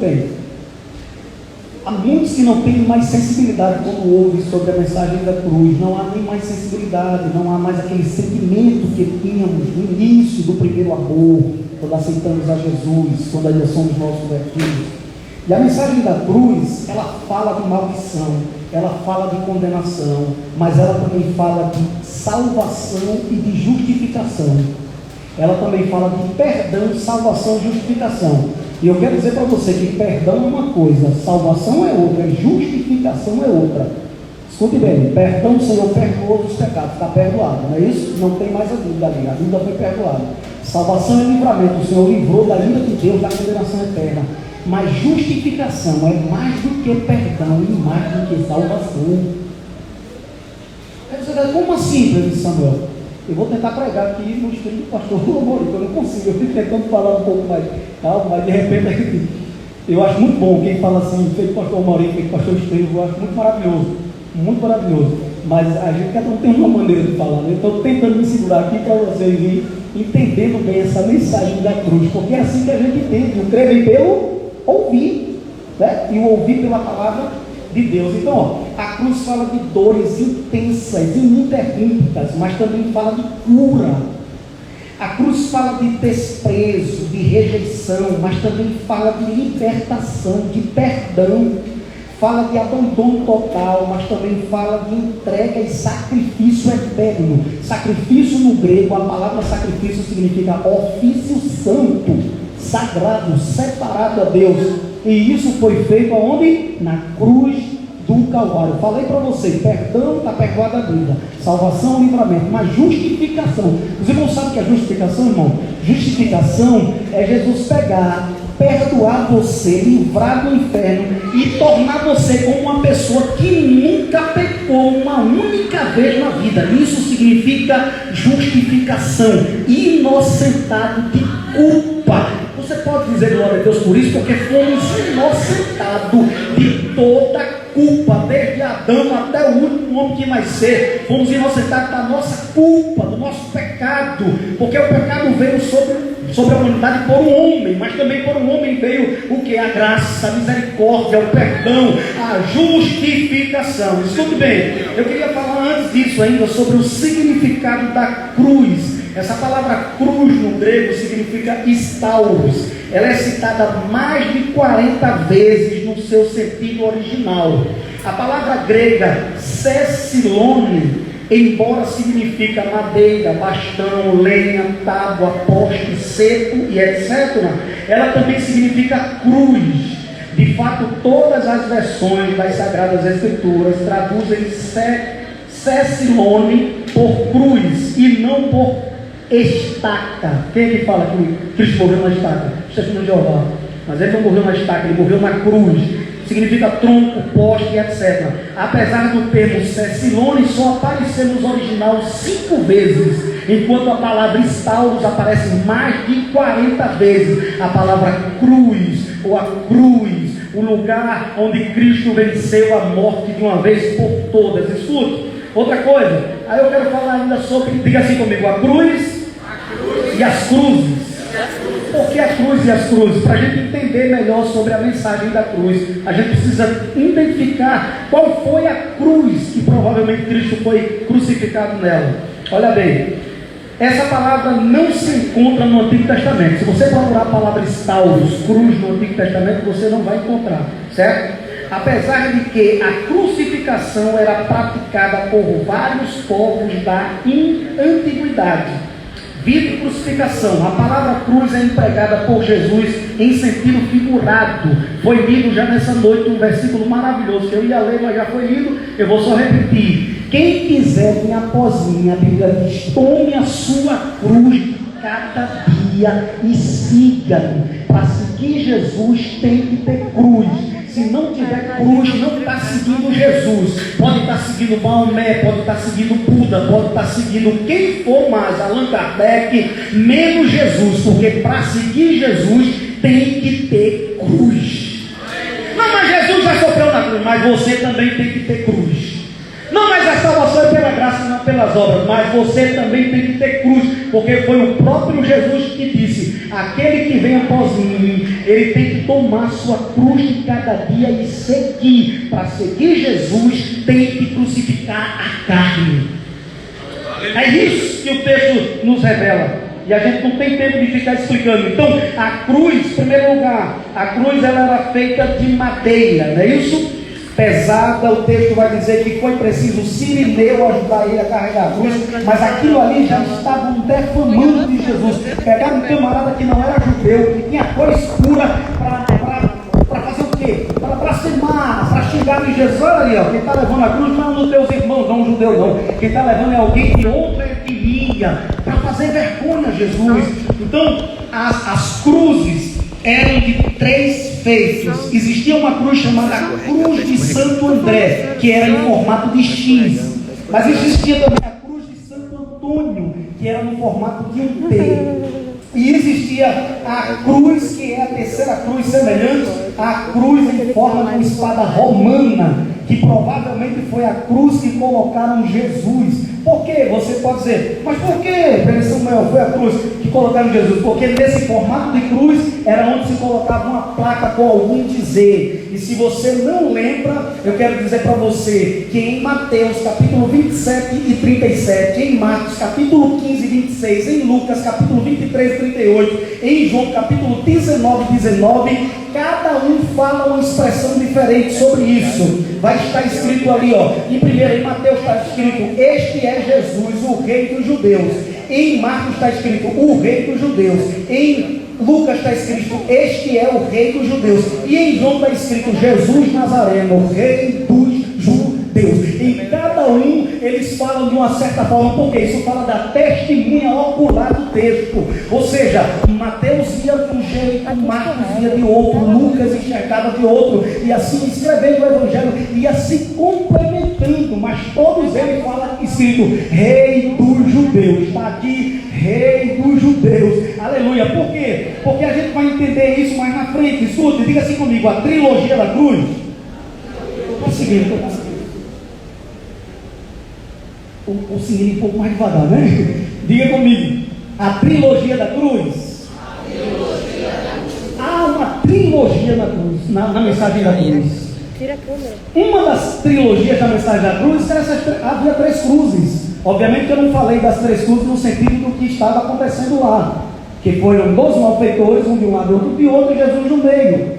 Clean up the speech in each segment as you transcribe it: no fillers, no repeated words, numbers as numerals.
bem, há muitos que não têm mais sensibilidade quando ouvem sobre a mensagem da cruz. Não há nem mais sensibilidade, não há mais aquele sentimento que tínhamos no início do primeiro amor, quando aceitamos a Jesus, quando ainda somos nossos filhos. E a mensagem da cruz, ela fala de maldição, ela fala de condenação, mas ela também fala de salvação e de justificação. Ela também fala de perdão, salvação e justificação. E eu quero dizer para você que perdão é uma coisa, salvação é outra, justificação é outra. Escute bem, perdão, o Senhor perdoou os pecados, está perdoado, não é isso? Não tem mais a dúvida ali, a dúvida foi perdoada. Salvação é livramento, o Senhor livrou da ira de Deus, da condenação eterna. Mas justificação é mais do que perdão e mais do que salvação. Como assim, Pedro Samuel? Eu vou tentar pregar aqui no estilo do pastor Maurício, eu não consigo, eu fico tentando falar um pouco mais calmo, mas de repente eu acho muito bom quem fala assim, feito pastor Maurício, feito pastor Estevam, eu acho muito maravilhoso, mas a gente cada um tem uma maneira de falar, né? Eu estou tentando me segurar aqui para vocês irem entendendo bem essa mensagem da cruz, porque é assim que a gente entende, o crer vem pelo ouvir, né? E o ouvir pela palavra de Deus. Então, a cruz fala de dores intensas, ininterruptas, mas também fala de cura. A cruz fala de desprezo, de rejeição, mas também fala de libertação, de perdão. Fala de abandono total, mas também fala de entrega e sacrifício eterno. Sacrifício no grego, a palavra sacrifício significa ofício santo, sagrado, separado a Deus. E isso foi feito aonde? Na cruz do Calvário. Falei para você, perdão, está perdoada a dívida, salvação, livramento, mas justificação. Os irmãos sabem o que é justificação, irmão? Justificação é Jesus pegar, perdoar você, livrar do inferno e tornar você como uma pessoa que nunca pecou uma única vez na vida. Isso significa justificação, inocentado de culpa. Você pode dizer glória a Deus por isso, porque fomos inocentados de toda culpa, desde Adão até o último homem que vai ser. Fomos inocentados da nossa culpa, do nosso pecado, porque o pecado veio sobre a humanidade por um homem, mas também por um homem veio o que? A graça, a misericórdia, o perdão, a justificação. Escute bem, eu queria falar antes disso ainda sobre o significado da cruz. Essa palavra cruz no grego significa stauros. Ela é citada mais de 40 vezes no seu sentido original. A palavra grega cecilone, embora significa madeira, bastão, lenha, tábua, poste, seco e etc., ela também significa cruz. De fato, todas as versões das Sagradas Escrituras traduzem cecilone por cruz e não por estaca. Quem é que fala que Cristo morreu na estaca? Testemunho de Jeová. Mas ele não morreu na estaca, ele morreu na cruz. Significa tronco, poste, etc. Apesar do termo cecilone só aparecer no original 5 vezes, enquanto a palavra stauros aparece mais de 40 vezes. A palavra cruz, ou a cruz, o lugar onde Cristo venceu a morte de uma vez por todas. Escute, outra coisa, aí eu quero falar ainda sobre, diga assim comigo, a cruz e as cruzes. Por que a cruz e as cruzes? Para a gente entender melhor sobre a mensagem da cruz, a gente precisa identificar qual foi a cruz que provavelmente Cristo foi crucificado nela. Olha bem, essa palavra não se encontra no Antigo Testamento. Se você procurar a palavra stauros, cruz, no Antigo Testamento, você não vai encontrar, certo? Apesar de que a crucificação era praticada por vários povos da antiguidade. Vida e crucificação. A palavra cruz é empregada por Jesus em sentido figurado. Foi lido já nessa noite um versículo maravilhoso que eu ia ler, mas já foi lido, eu vou só repetir. Quem quiser vir após mim, a Bíblia diz, tome a sua cruz cada dia e siga-me. Para seguir Jesus tem que ter cruz. Se não tiver cruz, não está seguindo Jesus. Pode estar seguindo Maomé, pode estar seguindo Buda, pode estar seguindo quem for mais, Allan Kardec, menos Jesus. Porque para seguir Jesus tem que ter cruz. Não, mas Jesus já sofreu na cruz, mas você também tem que ter cruz. Não, mas a salvação é pela graça, não. pelas obras, mas você também tem que ter cruz, porque foi o próprio Jesus que disse: aquele que vem após mim, ele tem que tomar sua cruz de cada dia e seguir. Para seguir Jesus, tem que crucificar a carne. É isso que o texto nos revela. E a gente não tem tempo de ficar explicando. Então, a cruz, em primeiro lugar, a cruz ela era feita de madeira, não é isso? Pesada, o texto vai dizer que foi preciso o sirineu ajudar ele a carregar a cruz, mas aquilo ali já estavam defamando de Jesus. Pegaram um camarada que não era judeu, que tinha cor escura, para fazer o quê? Para blasfemar, para xingar em Jesus. Olha ali, ó, quem está levando a cruz não é um dos teus irmãos, não um judeu não. Quem está levando é alguém de outra etnia, para fazer vergonha a Jesus. Então, as cruzes eram de 3 feitos. Existia uma cruz chamada Cruz de Santo André, que era em formato de X. Mas existia também a Cruz de Santo Antônio, que era no formato de um T. E existia a cruz, que é a terceira cruz semelhante, a cruz em forma de uma espada romana, que provavelmente foi a cruz que colocaram Jesus. Por quê? Você pode dizer, mas por que, Pedro Samuel, foi a cruz que colocaram Jesus? Porque nesse formato de cruz era onde se colocava uma placa com algum dizer. E se você não lembra, eu quero dizer para você que em Mateus capítulo 27 e 37, em Marcos capítulo 15 e 26, em Lucas capítulo 23 e 38, em João capítulo 19 e 19, cada um fala uma expressão diferente sobre isso. Vai estar escrito ali, ó, em Mateus está escrito: este é Jesus, o rei dos judeus. Em Marcos está escrito: o rei dos judeus. Em Lucas está escrito: este é o rei dos judeus. E em João está escrito: Jesus Nazareno, o rei dos judeus. Em cada um eles falam de uma certa forma, porque isso fala da testemunha ocular do texto. Ou seja, Mateus ia de um jeito, Marcos ia de outro, Lucas enxergava de outro, e assim escrevendo o evangelho ia se complementando, mas todos eles falam escrito: rei dos judeus. Está aqui, rei dos judeus. Aleluia. Por quê? Porque a gente vai entender isso mais na frente. Escute, diga assim comigo: a trilogia da cruz. Estou conseguindo. O seguinte um pouco mais devagar, né? Diga comigo: a trilogia da cruz. Há uma trilogia na cruz, na mensagem da cruz. Uma das trilogias da mensagem da cruz, havia 3 cruzes. Obviamente que eu não falei das 3 cruzes no sentido do que estava acontecendo lá, que foram 2 malfeitores, um de um lado e outro de outro, e Jesus no meio.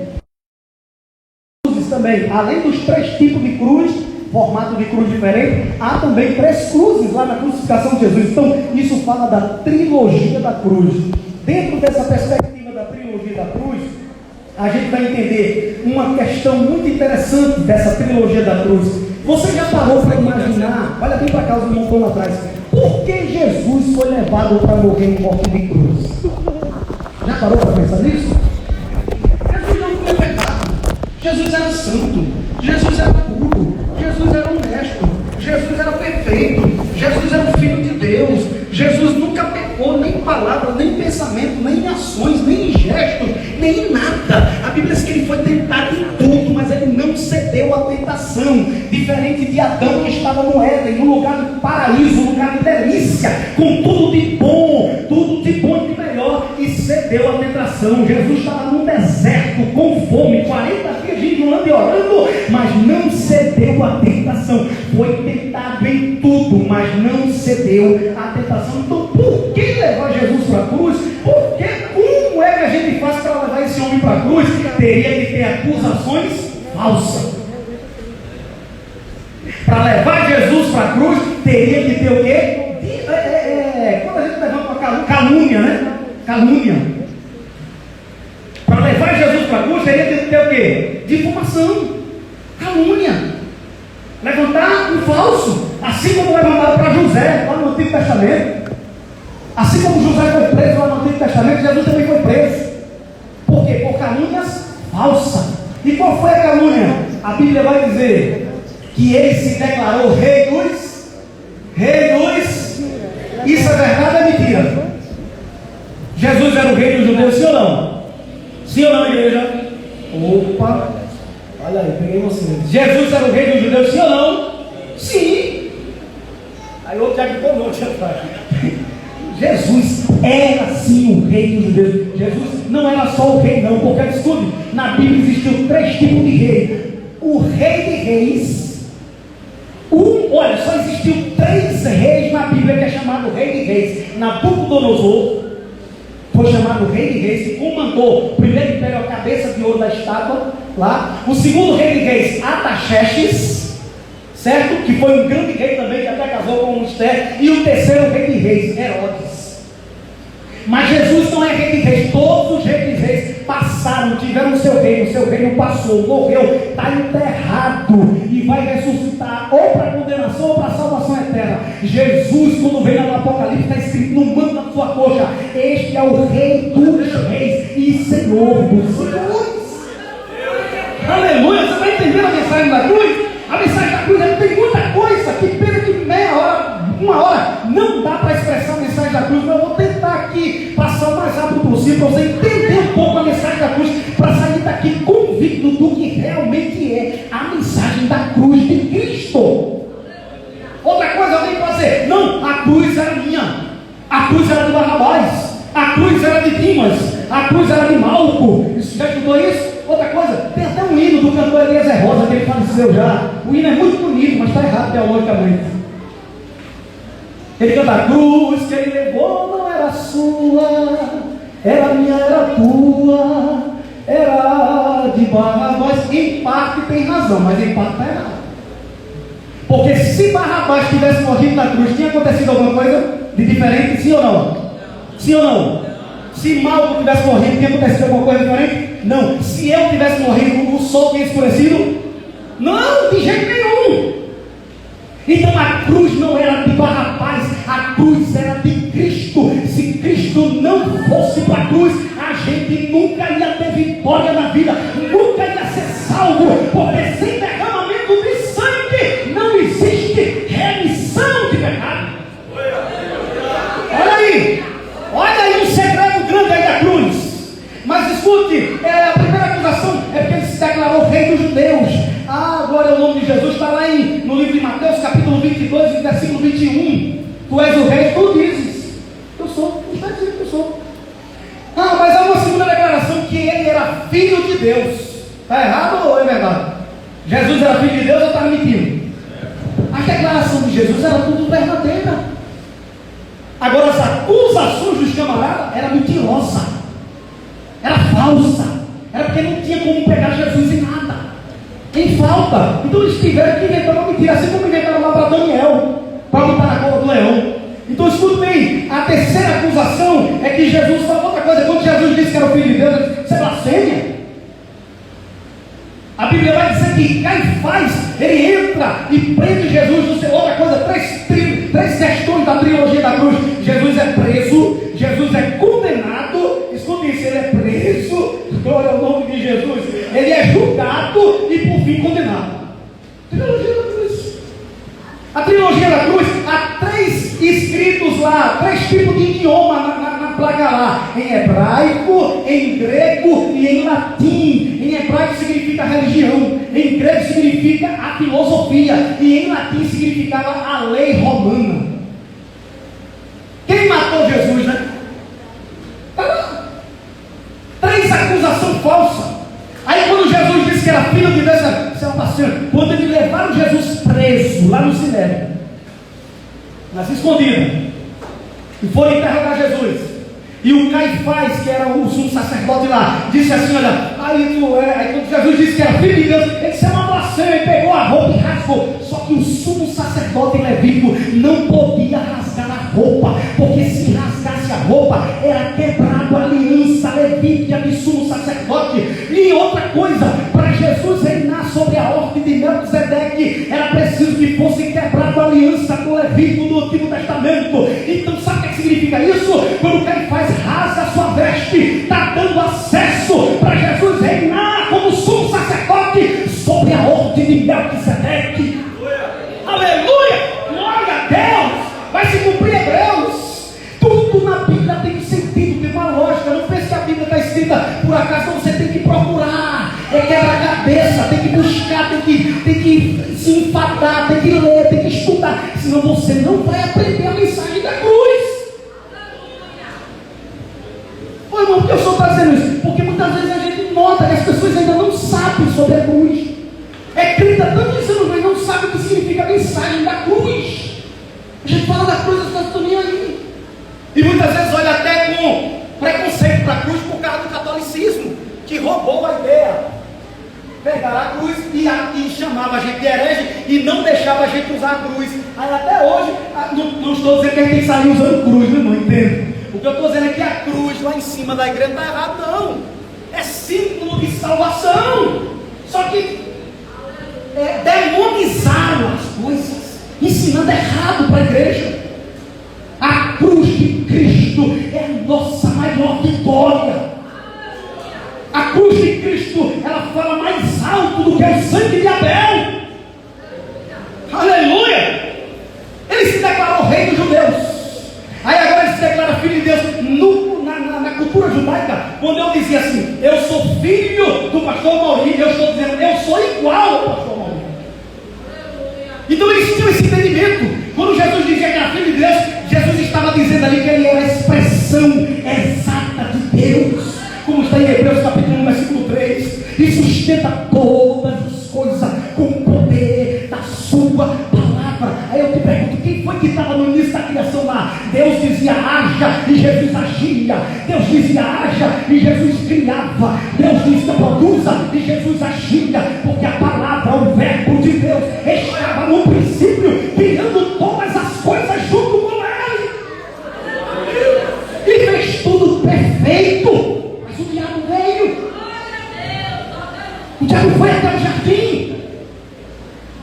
Cruzes também, além dos 3 tipos de cruz, formato de cruz diferente, há também 3 cruzes lá na crucificação de Jesus. Então isso fala da trilogia da cruz. Dentro dessa perspectiva da trilogia da cruz, a gente vai entender uma questão muito interessante dessa trilogia da cruz. Você já parou para imaginar, olha bem para cá, os irmãos estão atrás, por que Jesus foi levado para morrer em morte de cruz? Já parou para pensar nisso? Jesus não foi pecado, Jesus era santo, Jesus era puro, Jesus era honesto, Jesus era perfeito, Jesus era o Filho de Deus, Jesus nunca pecou, nem em palavra, nem em pensamento, nem em ações, nem em gestos, nem em nada. A Bíblia diz que ele foi tentado em tudo, mas ele não cedeu à tentação, diferente de Adão, que estava no Éden, no lugar do paraíso, no lugar de delícia, com tudo de bom e de melhor, e cedeu à tentação. Jesus estava num deserto, com fome, 40 dias jejuando e orando, mas não cedeu à tentação. Foi tentado em tudo, mas não cedeu à tentação. Então, por que levar Jesus para a cruz? Porque como é que a gente faz para levar esse homem para a cruz? Teria que ter acusações falsas. Para levar Jesus para a cruz, teria que ter o quê? Quando a gente levanta para calúnia, né? Calúnia. Para levar Jesus para a cruz, teria que ter o quê? Difamação, calúnia. Levantar um falso, assim como levantaram para José, lá no Antigo Testamento. Assim como José foi preso lá no Antigo Testamento, Jesus também foi preso. Por quê? Por calúnias falsas. E qual foi a calúnia? A Bíblia vai dizer que ele se declarou rei dos. Isso é verdade ou é mentira? Jesus era o rei dos judeus, sim ou não? Sim ou não, igreja? Opa! Olha aí, peguei você. Jesus era o rei dos judeus, sim ou não? Sim! Aí outro já ficou louco. Jesus era sim o rei dos judeus. Jesus não era só o rei não, porque escute, na Bíblia existiu 3 tipos de rei. O rei de reis, olha, só existiu 3 reis na Bíblia que é chamado rei de reis. Nabucodonosor foi chamado rei de reis, que comandou o primeiro império, a cabeça de ouro da estátua lá. O segundo rei de reis, Artaxerxes, certo? Que foi um grande rei também, que até casou com Esther. E o terceiro rei de reis, Herodes. Mas Jesus não é rei de reis. Todos os reis de reis passaram, tiveram o seu reino passou, morreu, está enterrado e vai ressuscitar ou para condenação ou para salvação eterna. Jesus, quando vem no Apocalipse, está escrito no manto da sua coxa: este é o rei dos reis e senhor dos senhores. Aleluia! Você está entendendo a mensagem da cruz? A mensagem da cruz tem muita coisa que pena que meia hora, 1 hora, não dá para expressar a mensagem da cruz, mas eu vou tentar aqui passar o mais rápido possível para você entender um pouco a mensagem da cruz, para sair daqui convicto do que realmente é a mensagem da cruz de Cristo. Outra coisa, alguém pode dizer: não, a cruz era minha, a cruz era de Barrabás, a cruz era de Dimas, a cruz era de Malco. Já estudou isso? Outra coisa, tem até um hino do cantor Eliezer Rosa, que ele faleceu já. O hino é muito bonito, mas está errado teologicamente. Ele canta: a cruz que ele levou não era sua, era minha, era tua, era de Barrabás. Em parte tem razão, mas em parte está errado. Porque se Barrabás tivesse morrido na cruz, tinha acontecido alguma coisa de diferente? Sim ou não? Sim ou não? Se Malco tivesse morrido, tinha acontecido alguma coisa diferente? Não. Se eu tivesse morrido, o sol tinha escurecido? Não, de jeito nenhum. Então a cruz não era de Barrabás, a cruz era de Cristo. Se Cristo não fosse para a cruz, a gente nunca ia ter vitória na vida, nunca ia ser salvo, porque sem derramamento de sangue não existe remissão de pecado. Olha aí um segredo grande aí da cruz. Mas escute, a primeira acusação é porque ele se declarou rei dos judeus. Glória ao nome de Jesus. Está lá no livro de Mateus, capítulo 22, versículo 21. Tu és o rei, tu dizes: eu sou. Está dizendo que eu sou. Mas há uma segunda declaração, que ele era filho de Deus. Está errado ou é verdade? Jesus era filho de Deus ou estava mentindo? A declaração de Jesus era tudo verdadeira. Agora, as acusações dos camaradas eram mentirosas, era falsa, era porque não tinha como pegar Jesus em nada, em falta. Então eles tiveram que inventar uma mentira, assim como inventaram lá para Daniel, para botar na cova do leão. Então escute bem, a terceira acusação é que Jesus falou outra coisa. Quando Jesus disse que era o filho de Deus, ele disse: isso é blasfêmia. A Bíblia vai dizer que Caifás, ele entra e prende Jesus no seu. Outra coisa, três questões da trilogia da cruz. Jesus é preso, Jesus é condenado. Escute isso, ele é preso, glória ao nome de Jesus. Ele é julgado e por fim condenado. Trilogia da cruz. A trilogia da cruz, há 3 escritos lá, 3 tipos de idioma na placa lá: em hebraico, em grego e em latim. Em hebraico significa religião, em grego significa a filosofia, e em latim significava a lei romana. Quem matou Jesus, né? 3 acusações falsas. Aí quando Jesus disse que era filho de Deus, você é um parceiro. Quando eles levaram Jesus preso lá no Sinédrio, nas escondidas, e foram interrogar Jesus, e o Caifás, que era o sumo sacerdote lá, disse assim: olha, aí quando Jesus disse que era filho de Deus, ele disse: é uma blasfêmia. Ele pegou a roupa e rasgou. Só que o sumo sacerdote levítico não podia rasgar a roupa, porque se rasgasse a roupa, era quebrado a aliança levítica de sumo sacerdote. E outra coisa, para Jesus reinar sobre a ordem de Melquisedeque, era preciso que fosse quebrado a aliança com o levítico do Antigo Testamento. Então sabe o que significa isso? Quando Caifás rasga a sua veste, está dando acesso para Jesus reinar como sumo sacerdote sobre a ordem de Melquisedeque. Aleluia! Glória a Deus! Vai se cumprir Hebreus. Tudo na Bíblia tem sentido, tem uma lógica. Não pense que a Bíblia está escrita por acaso. Então você tem que procurar, quebra-cabeça, tem que buscar, tem que se enfadar, tem que ler, tem que estudar. Senão senão você não vai aprender a mensagem da cruz. Ô irmão, por que o senhor está dizendo isso? Porque muitas vezes a gente nota que as pessoas ainda não sabem sobre a cruz. É crente há tantos anos, mas não sabe o que significa a mensagem da cruz. A gente fala da cruz, as pessoas estão aí. E muitas vezes olha até com preconceito para a cruz por causa do catolicismo, que roubou a ideia. Pegar a cruz e chamava a gente de herege e não deixava a gente usar a cruz. Aí até hoje, não estou dizendo que a gente tem que sair usando cruz, não entendo. O que eu estou dizendo é que a cruz lá em cima da igreja não está errado, não. É símbolo de salvação. Só que demonizaram as coisas, ensinando errado para a igreja. A cruz de Cristo é a nossa maior vitória. A cruz de Cristo, ela fala mais alto do que o sangue de Abel. Aleluia! Ele se declarou rei dos judeus. Aí agora ele se declara filho de Deus. Na cultura judaica, quando eu dizia assim, eu sou filho do pastor Maurício, eu estou dizendo, eu sou igual ao pastor Maurício. Então eles tinham esse entendimento. Quando Jesus dizia que era filho de Deus, Jesus estava dizendo ali que ele era a expressão exata de Deus. Como está em Hebreus capítulo 1, versículo 3, e sustenta todas as coisas com o poder da sua palavra. Aí eu te pergunto, quem foi que estava no início da criação lá? Deus dizia haja e Jesus agia. Deus dizia haja e Jesus criava. Deus dizia produza e Jesus agia. Porque a palavra, o verbo de Deus estava no princípio, criando todas as coisas junto com ele. E fez tudo perfeito. Mas o diabo veio. O diabo foi até o jardim.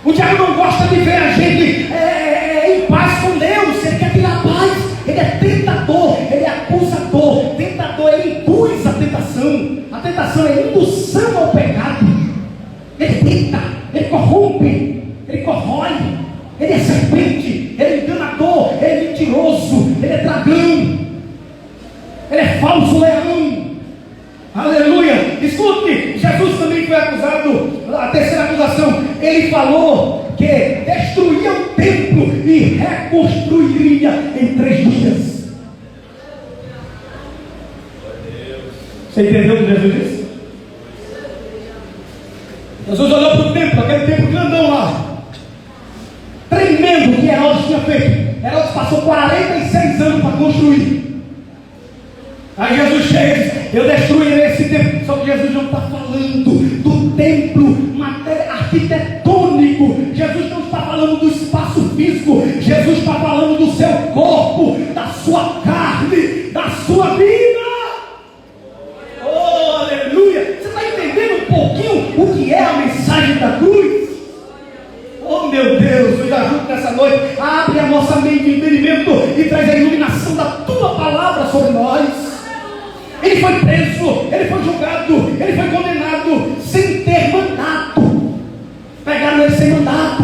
O diabo não gosta de ver a gente em paz com Deus. Ele quer tirar a paz. Ele é tentador, ele é acusador. Tentador, ele induz a tentação. A tentação é indução ao pecado. Ele tenta, ele corrompe, ele corrói. Ele é serpente, ele é enganador, ele é mentiroso, ele é dragão, ele é falso leão. Aleluia! Escute, Jesus também foi acusado. A terceira acusação, ele falou que destruía o templo e reconstruiria em 3 dias. Você entendeu o que Jesus disse? Jesus olhou para o templo, aquele templo grandão lá, tremendo, que Herodes tinha feito. Herodes passou 46 anos para construir. Aí Jesus chega e diz, eu destruirei esse templo. Só que Jesus não está falando do templo arquitetônico. Jesus não está falando do espaço físico. Jesus está falando do seu corpo, da sua carne, da sua vida. Oh, aleluia! Você está entendendo um pouquinho o que é a mensagem da cruz? Oh meu Deus, nos ajude nessa noite. Abre a nossa mente de entendimento e traz a iluminação da tua palavra sobre nós. Ele foi preso, ele foi julgado, ele foi condenado sem ter mandato. Pegaram ele sem mandato.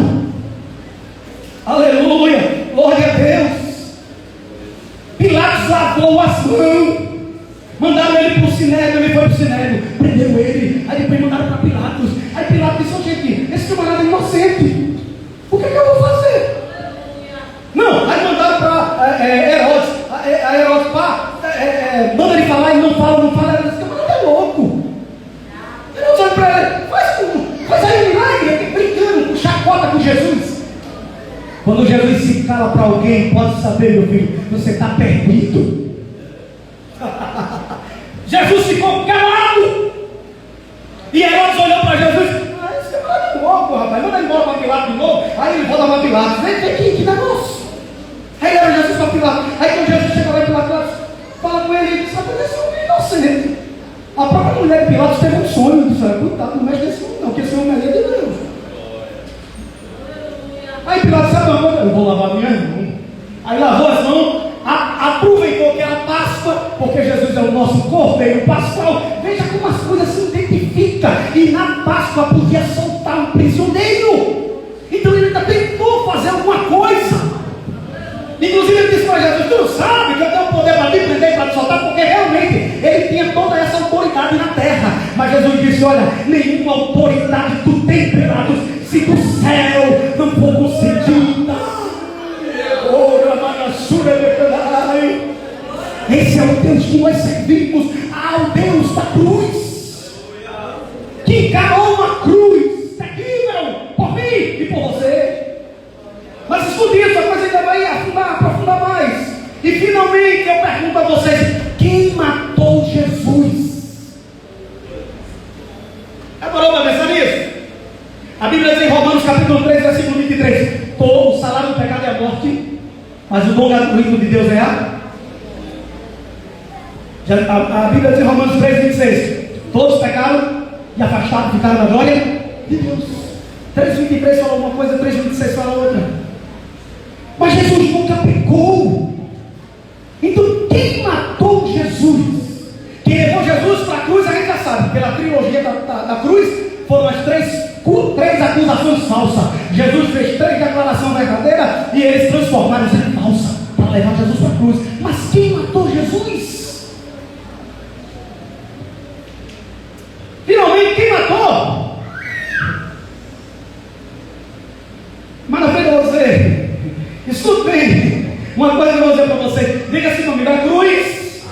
Aleluia, glória a Deus. Pilatos lavou as mãos. Mandaram ele para o sinédrio, ele foi para o sinédrio. Prenderam ele, aí depois mandaram para Pilatos. Aí Pilatos disse, gente, esse camarada é inocente. O que eu vou fazer? Não, aí mandaram para Herodes. A Herodes, manda ele falar, ele não fala. Ele disse, camarada é louco. Herodes olha para ele, faz aí um milagre, brincando, chacota com Jesus. Quando Jesus se cala para alguém, pode saber, meu filho, você está perdido. Jesus ficou calado. E Herodes olhou para Jesus. Esse camarada é louco, rapaz. Manda ele embora para Pilatos de novo. Aí ele volta para Pilatos. Vem, que negócio. Aí leva Jesus para Pilatos. Aí quando Jesus chega lá em Pilatos, fala com ele e diz, rapaz, esse homem é inocente. A própria mulher de Pilatos teve um sonho. Disse, cuidado, não mexe nesse homem não, porque esse homem é de Deus. Aí Pilatos sabe uma coisa? Eu vou lavar minha mão. Aí lavou as mãos. Aproveitou que era Páscoa, porque Jesus é o nosso cordeiro pascual. Veja como as coisas se identificam. E na Páscoa podia soltar um prisioneiro. Então ele ainda tentou fazer alguma coisa. Inclusive ele disse para Jesus, tu não sabe que eu tenho poder para te prender e para te soltar, porque realmente ele tinha toda essa autoridade na terra. Mas Jesus disse, olha, nenhuma autoridade tu tem, Pilatos, se do céu não for concedida. Esse é o Deus que nós servimos, ao Deus da cruz, que encarou uma cruz terrível por mim e por você. Mas escute isso, a coisa ainda vai aprofundar mais. E finalmente eu pergunto a vocês: quem matou Jesus? Parou para pensar nisso? A Bíblia diz em Romanos capítulo 3, versículo 23: o salário do pecado é a morte, mas o dom gratuito de Deus é a Bíblia diz em Romanos 3, 26: todos pecaram e afastados ficaram da glória de Deus. 3,23 fala uma coisa, 3,26 fala outra. Mas Jesus nunca pecou. Então quem matou Jesus? Quem levou Jesus para a cruz a gente já sabe. Pela trilogia da cruz foram as três acusações falsas. Jesus fez 3 declarações verdadeiras e eles transformaram em falsa para levar Jesus para a cruz. Mas quem matou Jesus? Finalmente quem matou? Mas na frente de você, escute bem, uma coisa que eu vou dizer para você: diga assim comigo, a cruz.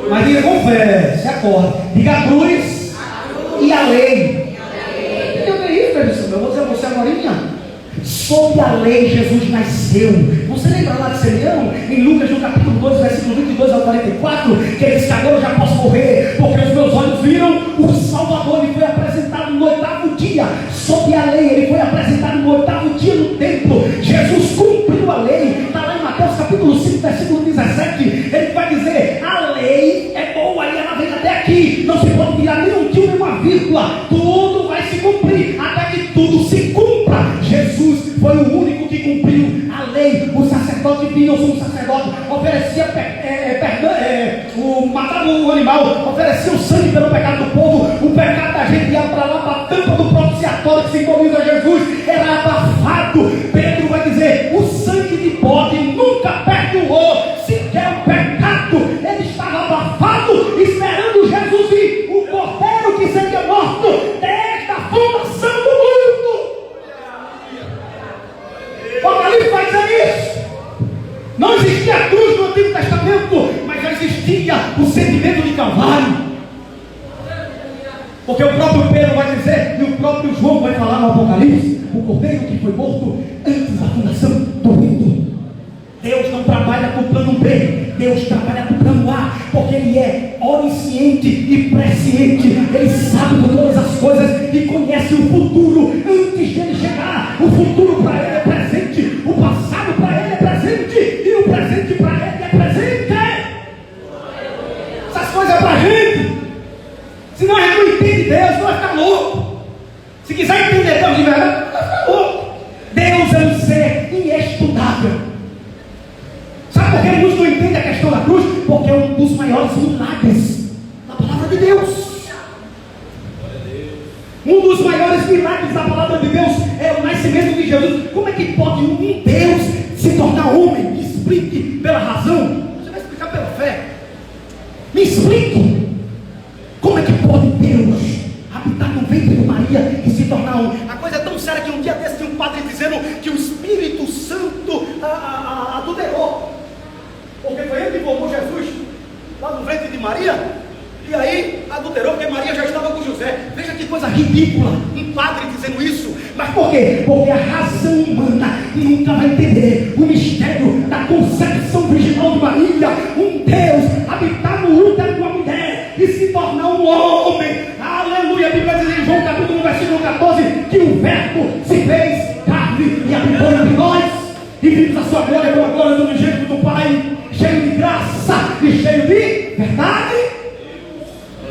Mas diga com fé, se acorda. Diga a cruz e a lei. Eu vou dizer a você agora. Sob a lei Jesus nasceu. Você lembra lá de Simeão, em Lucas no capítulo 2, versículo 22 ao 44, que ele disse: agora eu já posso morrer, porque os meus olhos viram o Salvador. Ele foi apresentado no 8º dia. Sob a lei, ele foi apresentado no 8º dia no templo. Jesus cumpriu a lei. Está lá em Mateus capítulo 5, versículo 17. Ele vai dizer: a lei é boa e ela vem até aqui. Não se pode tirar nem um tio nem uma vírgula. Tudo vai se cumprir até que tudo se cumpra. Jesus foi o único que cumpriu a lei. O sacerdote vinha, o sumo sacerdote oferecia matava o animal, oferecia o sangue pelo pecado do povo. O pecado da gente ia para lá, para a tampa do propiciatório que simboliza Jesus, era abafado. Pedro vai dizer: o sangue de bode nunca perdoou sequer o pecado. Ele estava abafado, esperando Jesus vir, o cordeiro que seria morto desde a fundação do mundo. O Apocalipse vai dizer isso. Não existia a cruz no Antigo Testamento, mas já existia o sentimento de Calvário. Porque o próprio Pedro vai dizer, e o próprio João vai falar no Apocalipse: o cordeiro que foi morto antes da fundação do mundo. Deus não trabalha com o plano B, Deus trabalha com o plano A, porque Ele é onisciente e presciente. Ele sabe de todas as coisas e conhece o futuro antes de Ele chegar. O futuro para Ele é presente, o passado para Ele é presente e o presente para Ele é presente. Essas coisas é para a gente. Senão a gente não entende Deus, não vai ficar louco. Se quiser entender Deus de verdade, vai ficar louco. Deus é um ser inestudável. Sabe por que muitos não entendem a questão da cruz? Porque é um dos maiores milagres da palavra de Deus. Um dos maiores milagres da palavra de Deus é o nascimento de Jesus. Como é que pode um Deus se tornar homem? Me explique pela razão. Você vai explicar pela fé. Me explique. Como é que pode Deus habitar no ventre de Maria e se tornar homem? A coisa é tão séria que um dia desse tinha um padre dizendo que o Espírito Santo adulterou. Porque foi ele que formou Jesus lá no ventre de Maria. E aí adulterou, porque Maria já estava com José. Veja que coisa ridícula, um padre dizendo isso. Mas por quê? Porque a razão humana nunca vai entender o mistério da concepção virginal de Maria. Um Deus habitar no útero de uma mulher e se tornar um homem. Aleluia. A Bíblia diz em João capítulo 1, versículo 14, que o verbo se fez carne e habitou entre nós. E vimos a sua glória como a glória do unigênito do Pai, cheio de graça e cheio de verdade.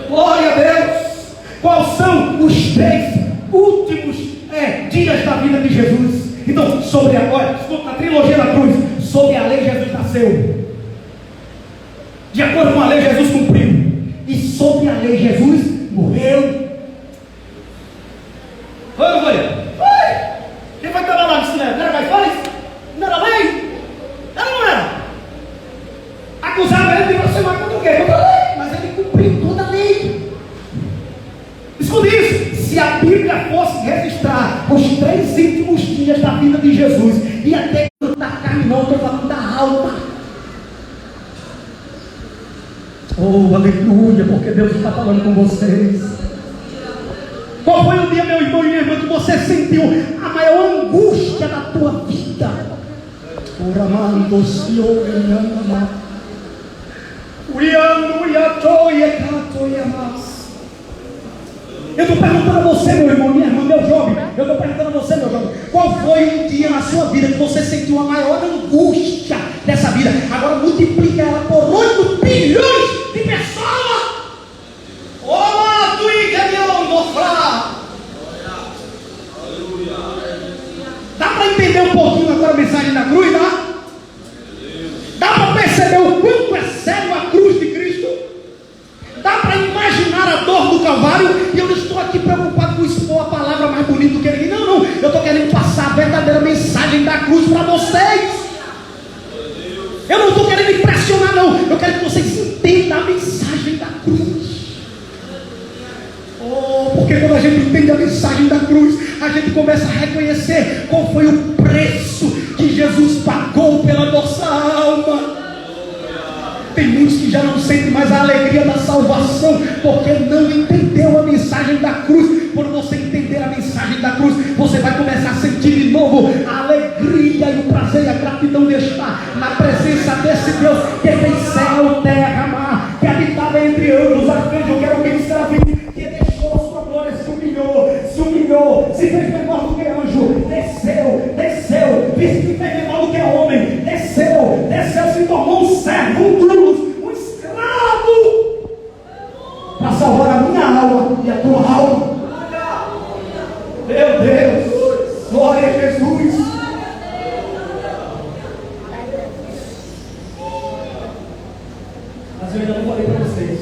Glória a Deus. Quais são os 3 últimos dias da vida de Jesus? Então, sobre agora, na trilogia da cruz, sobre a lei Jesus nasceu. De acordo com a lei Jesus cumpriu. E sobre a lei Jesus morreu. Foi ou não foi? Foi. Quem foi que estava lá no cinema? Não era Caifás? Não era lei? Era ou não era? Acusava ele de blasfemar contra o quê? Contra a lei. Mas ele cumpriu toda a lei. Escute isso. Se a Bíblia fosse registrar os 3 últimos dias da vida de Jesus, e até da carne, não, estou falando da alma. Oh, aleluia, porque Deus está falando com vocês. Qual foi o dia, meu irmão e minha irmã, que você sentiu a maior angústia da tua vida? Eu estou perguntando a você, meu irmão, minha irmã, meu jovem. Eu estou perguntando a você, meu jovem. Qual foi um dia na sua vida que você sentiu a maior angústia dessa vida? Agora multiplica ela por 8 bilhões de pessoas. Olá, tu e Daniel, mostrar. Dá para entender um pouquinho agora a mensagem da cruz, tá? Dá para perceber o quanto é sério a cruz de Cristo? Dá para imaginar a dor do Calvário? E eu não estou aqui preocupado com expor a palavra mais bonita do que ele. Não, não. Eu estou querendo passar a verdadeira mensagem da cruz para vocês. Eu não estou querendo impressionar, não. Eu quero que vocês entendam a mensagem da cruz. Oh, porque quando a gente entende a mensagem da cruz, a gente começa a reconhecer qual foi o preço que Jesus pagou pela nossa alma. Tem muitos que já não sentem mais a alegria da salvação, porque não entendeu a mensagem da cruz. Quando você entender a mensagem da cruz, você vai começar a sentir de novo a alegria e o prazer e a gratidão de estar na presença desse Deus que fez céu, terra, mar, que habitava entre anjos, arcanjos, querubins, serafins, que deixou a sua glória, se humilhou, se fez menor do que anjo, desceu, se fez menor do que homem, desceu, se tornou um servo, um cruz, um escravo, para salvar a minha alma e a tua alma. Meu Deus, glória a Jesus. Mas eu ainda não falei para vocês.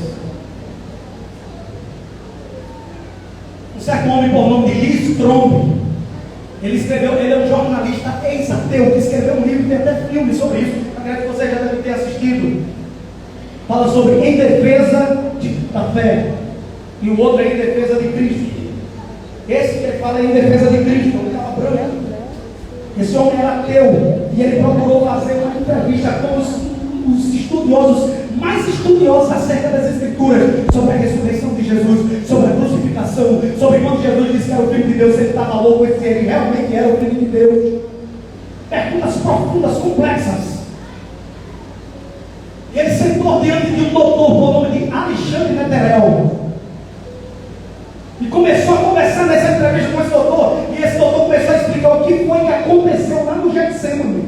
Um certo homem por nome de Lee Strobel, ele é um jornalista ex-ateu que escreveu um livro, tem até filme sobre isso, acredito que você já deve ter assistido. Fala sobre em defesa da fé, e o outro é em defesa de Cristo. Esse que ele fala é em defesa de Cristo, ele estava branco. Esse homem era ateu, e ele procurou fazer uma entrevista com os estudiosos, mais estudiosos acerca das Escrituras, sobre a ressurreição de Jesus, sobre a crucificação, sobre quando Jesus disse que era o Filho de Deus, ele estava louco, se ele realmente era o Filho de Deus. Perguntas profundas, complexas. E ele sentou diante de um doutor por nome de Alexandre Neterel, e começou a conversar nessa entrevista com esse doutor, e esse doutor começou a explicar o que foi que aconteceu lá no Getsemane.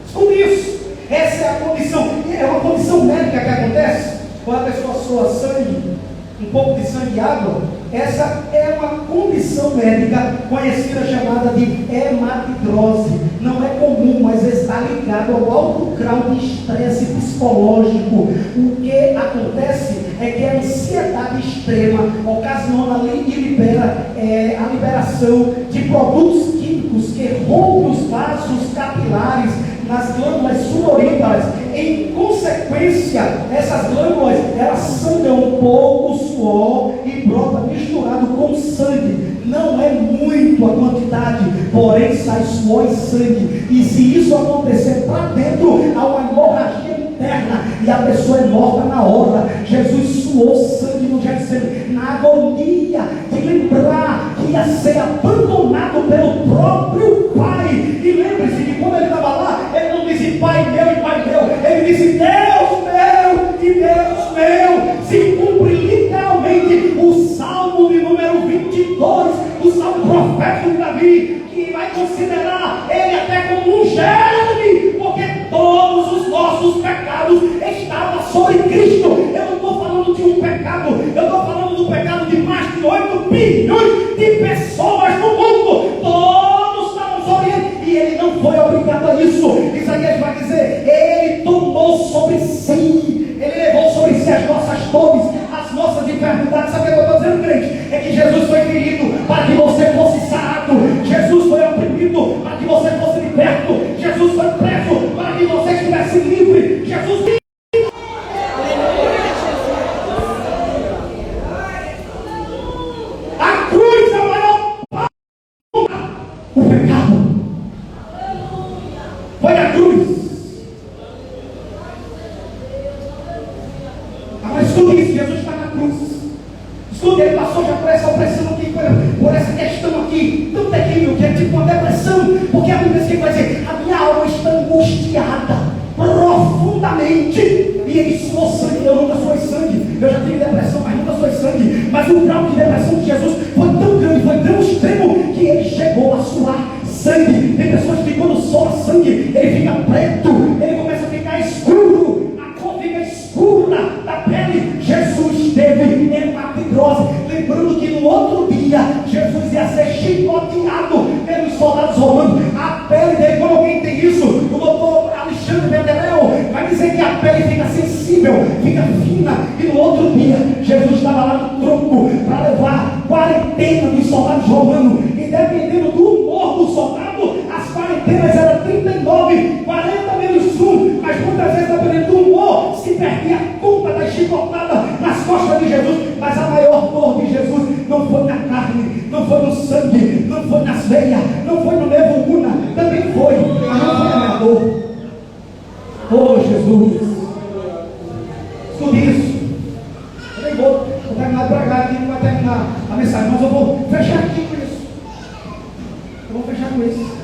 Escute isso. Essa é a condição, é uma condição médica que acontece quando a pessoa soa sangue, um pouco de sangue e água. Essa é uma condição médica conhecida, chamada de hematidrose. Não é comum, mas está ligado ao alto grau de estresse psicológico. O que acontece é que a ansiedade extrema ocasiona e libera a liberação de produtos químicos que rompem os vasos capilares nas glândulas sudoríparas. Em consequência, essas glândulas, elas sangram um pouco o suor e brota misturado com sangue. Não é muito a quantidade, porém sai suor e sangue. E se isso acontecer para dentro, há uma hemorragia interna e a pessoa é morta na hora. Jesus suou sangue no Getsemane, na agonia de lembrar que ia ser abandonado pelo próprio Pai. E lembre-se que quando ele estava lá, ele não disse Pai meu e Pai meu, ele disse Deus meu e Deus meu. Se cumpre literalmente o Salmo de número 22, o Salmo profético de Davi, que vai considerar ele até como um germe, porque todos os nossos pecados estavam sobre Cristo. Eu não estou falando de um pecado, eu estou falando do pecado de mais de 8 bilhões de pessoas no mundo. Todos estavam sobre ele, e ele não foi obrigado a isso. Isaías vai dizer, ele tomou sobre si, ele levou sobre si as nossas dores, as nossas enfermidades. Sabe o que eu estou dizendo, crente? É que Jesus foi ferido para que você fosse sarado, Jesus foi oprimido para que você fosse liberto, Jesus foi preso para que você estivesse livre, Jesus. A cruz é o maior chicoteada profundamente, e ele suou sangue. Eu nunca suei sangue, eu já tive depressão, mas nunca suei sangue. Mas o grau de depressão de Jesus foi tão grande, foi tão extremo, que ele chegou a suar sangue. Tem pessoas que quando soa sangue, ele fica preto, ele começa a ficar escuro, a cor fica escura da pele. Jesus teve hepatidrose. Lembrando que no outro dia Jesus ia ser chicoteado pelos soldados romanos. A pele dele, quando alguém tem isso, o doutor Alexandre Benderel vai dizer que a pele fica sensível, fica fina. E no outro dia Jesus estava lá no tronco para levar quarentena dos soldados romanos, e dependendo do humor do soldado, as quarentenas eram 39, 40 menos 1, mas muitas vezes dependendo do humor, se perdia a culpa da chicotada nas costas de Jesus. Mas a maior dor de Jesus não foi na carne, não foi no sangue, não foi nas veias, não foi no nervo una, também foi, mas não foi a minha dor. Oh Jesus, escute isso. Eu nem vou terminar de pregar aqui, não vai terminar a mensagem, mas eu vou fechar aqui com isso. Eu vou fechar com isso.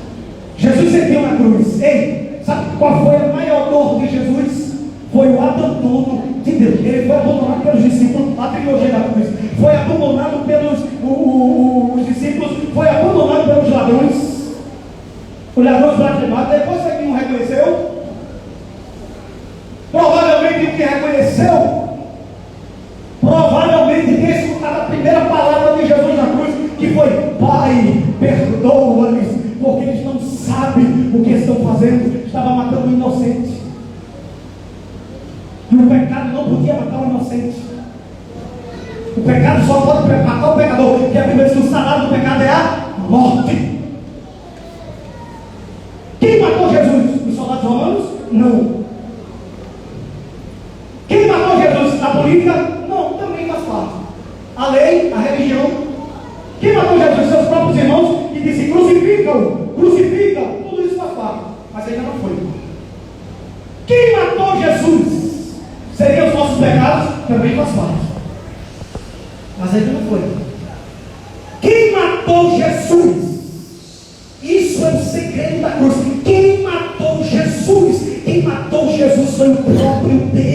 Jesus sentiu na cruz. Ei, sabe qual foi a maior dor de Jesus? Foi o abandono de Deus. Ele foi abandonado pelos discípulos, a trilogia da cruz. Foi abandonado pelos os discípulos, foi abandonado pelos ladrões. Os ladrões blasfemados. Depois que não reconheceu, provavelmente o que reconheceu, provavelmente tinha escutado a primeira palavra de Jesus na cruz, que foi: Pai, perdoa-lhes, porque eles não sabem o que estão fazendo. Estava matando um inocente, e o pecado não podia matar um inocente. O pecado só pode matar o pecador, porque a Bíblia diz que o salário do pecado é a morte. Quem matou Jesus? Os soldados romanos? Não. Quem matou Jesus? A política? Não, também faz parte. A lei, a religião. Quem matou Jesus? Seus próprios irmãos, que disse: crucificam, crucificam. Tudo isso faz parte, mas ainda não foi. Quem matou Jesus? Seriam os nossos pecados? Também faz parte, mas ainda não foi. Quem matou Jesus? Isso é o segredo da cruz. Quem matou Jesus? Quem matou Jesus foi o próprio Deus.